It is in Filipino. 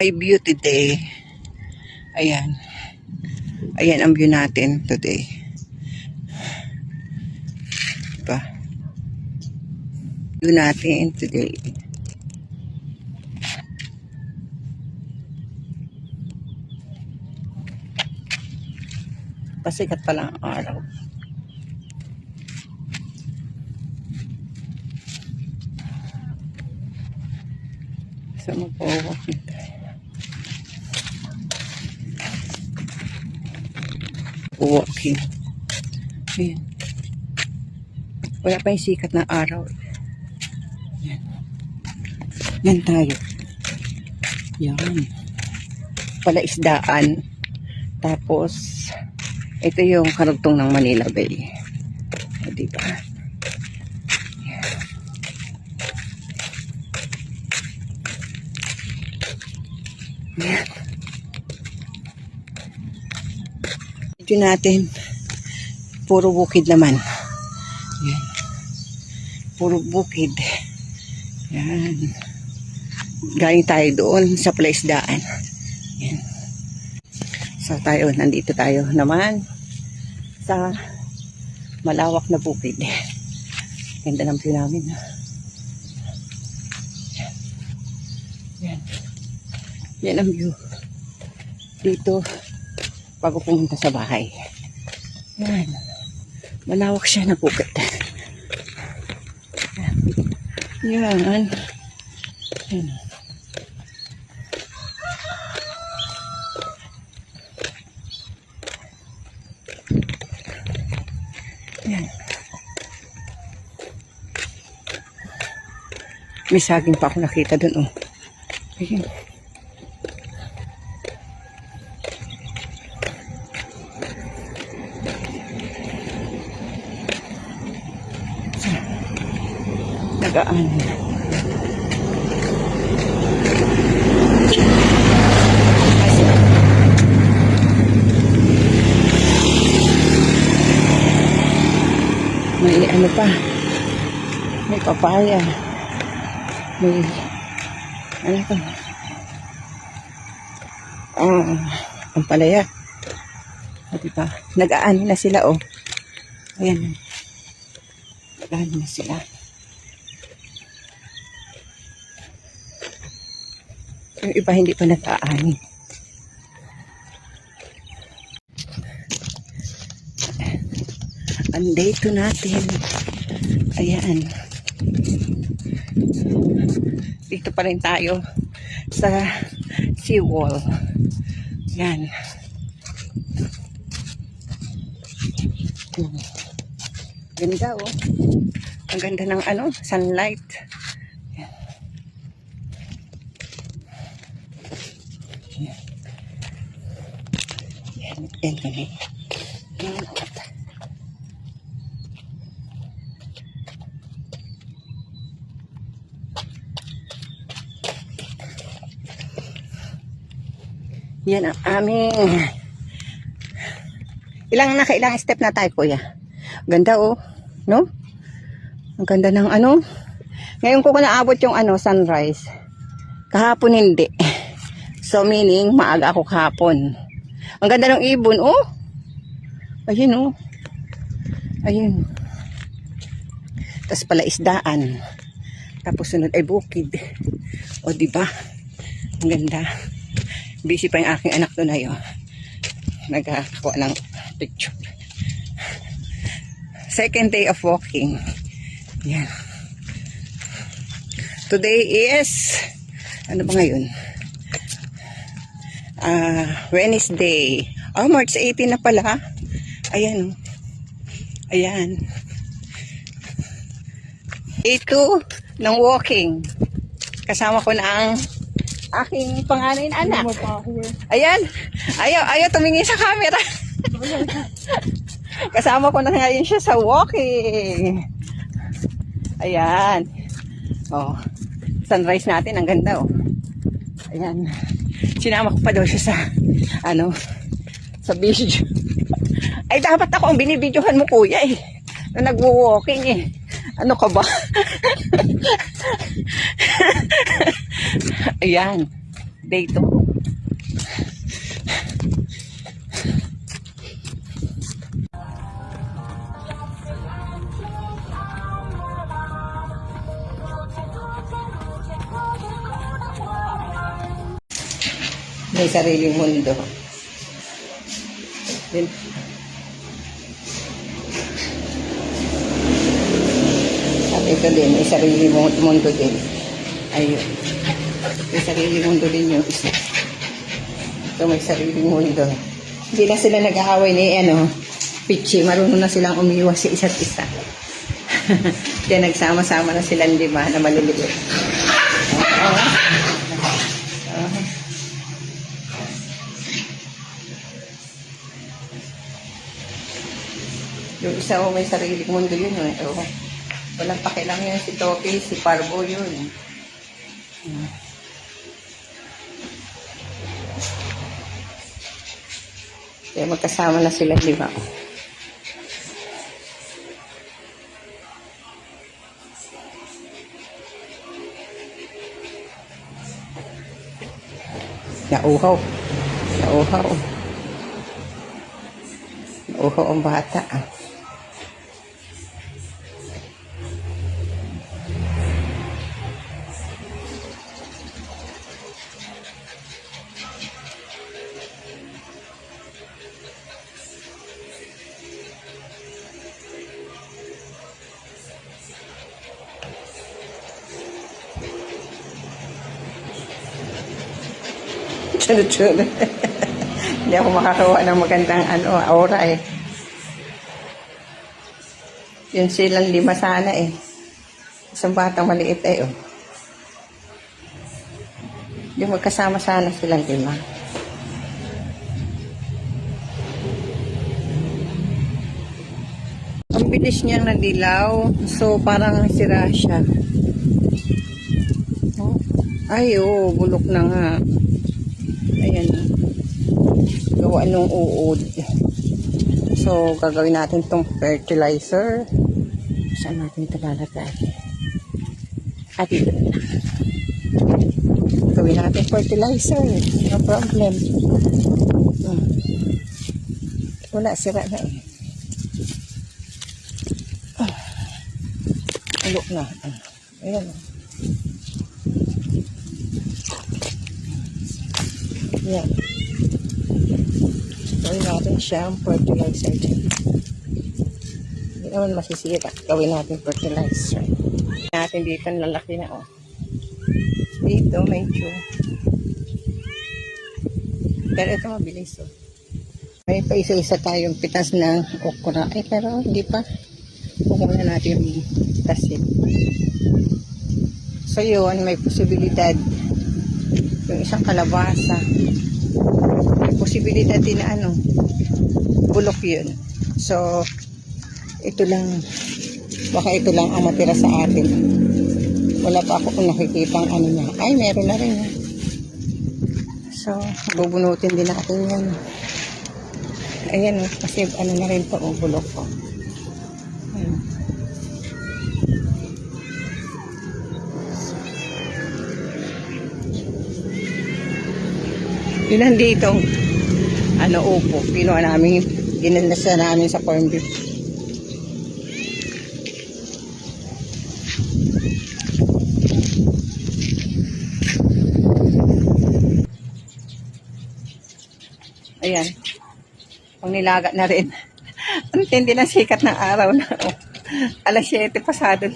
May view today. Ayan. Ayan ang view natin today. Diba? View natin today. Pasikat pa lang ang araw. So, magpo-walking tayo. Walking. Ayan. Wala pa yung sikat ng araw. Ayan. Yan tayo. Yan. Palaisdaan. Tapos, ito yung karugtong ng Manila Bay. O, diba? Ayan. Ayan. Ito natin. Puro bukid naman. Ayan. Puro bukid. Ayan. Galing tayo doon sa palaisdaan. Ayan. So tayo, nandito tayo naman sa malawak na bukid. Ganda ng view namin. Ayan. Ayan. Yan ang view. Dito, bago pumunta sa bahay. Ayan. Malawak siya na bukid. Ayan. Ayan. Ayan. Ayan. May saging pa ako nakita dun, oh. Ayan. Nagaan. May ano pa, may papaya, may ano to, ang palaya. O diba, nag-aani na sila, oh. Ayan, nag-aani na sila. Yung iba hindi pa nag-aani. Ang date natin. Ayan. Dito pa rin tayo sa seawall. Ayan. Ganda, oh. Ang ganda ng ano, sunlight. Ayan. Ayan. Ayan. Ayan. Ayan. Yan ang aming ilang step na tayo, kuya. Ganda, oh, no? Ang ganda ng ano. Ngayon ko naabot yung ano, sunrise. Kahapon hindi. So meaning maaga ako kahapon. Ang ganda ng ibon, oh. Ayun, oh. Ayun. Tapos pala isdaan. Tapos sunod ay bukid. O diba? Ang ganda. Busy pa yung aking anak doon ayo. Nagkakakuha ng picture. Second day of walking. Yan. Today is ano ba ngayon? Wednesday. Oh, March 18 na pala. Ayan. Ayan. Day 2 ng walking. Kasama ko na ang aking panganay na anak. Ayan. Ayaw tumingin sa camera. Kasama ko na ngayon siya sa walking. Ayan. Oh. Sunrise natin. Ang ganda, oh. Ayan. Sinama ko pa daw siya sa ano, sa beach. Ay, dapat ako ang binibidyohan mo, kuya, eh. Na nagwo-walking, eh. Ano ka ba? Ayan. birthday to. May sariling mundo. Din. At ito din, may sariling mundo din. Ayun. May sariling mundo din yung isa. Ito may sariling mundo. Hindi na sila nag-aaway ni Pichi. Marunong na silang umiwas sa isa't isa. Kaya nagsama-sama na silang 5 na maliliit. Yung isa may sariling mundo yun. Walang pakilang yun si Toki, si Parbo yun. Kaya magkasama na sila 5. Nauhaw. Nauhaw. Nauhaw ang bata. Chun-chun. Hindi ako makakawa ng magandang aura eh. Yun silang 5 sana eh. Isang batang maliit eh Yung magkasama sana silang 5. Ang bilis niyang nadilaw. So parang sira siya. Ay bulok na nga. Ayan. Gawa nung uod. So, gagawin natin tong fertilizer. Saan natin ito lalagay? At ito na. Gawin natin fertilizer. No problem. Wala, sira na eh. Ulok na. Ayan. Yan. Gawin natin siyang fertilizer dyan. Hindi naman masisira. Gawin natin fertilizer. Natin dito ang lalaki na Dito medyo. Pero ito mabilis May pa isa-isa tayong pitas ng okra. Pero hindi pa. Pukunan natin yung pitasin. So yun, may posibilidad. Yung isang kalabasa. May posibilidad din na bulok yun. So, ito lang, baka ito lang ang matira sa atin. Wala pa ako kung nakikita ang niya. Ay, meron na rin. So, bubunutin din natin yan. Ayan kasi na rin pa bulok ko. Yun nandito upo. Kinuha namin, ginanasa namin sa corn beef. Ayan. Pang nilaga na rin. Ang tindi ng sikat ng araw na. Alas 7 pasado.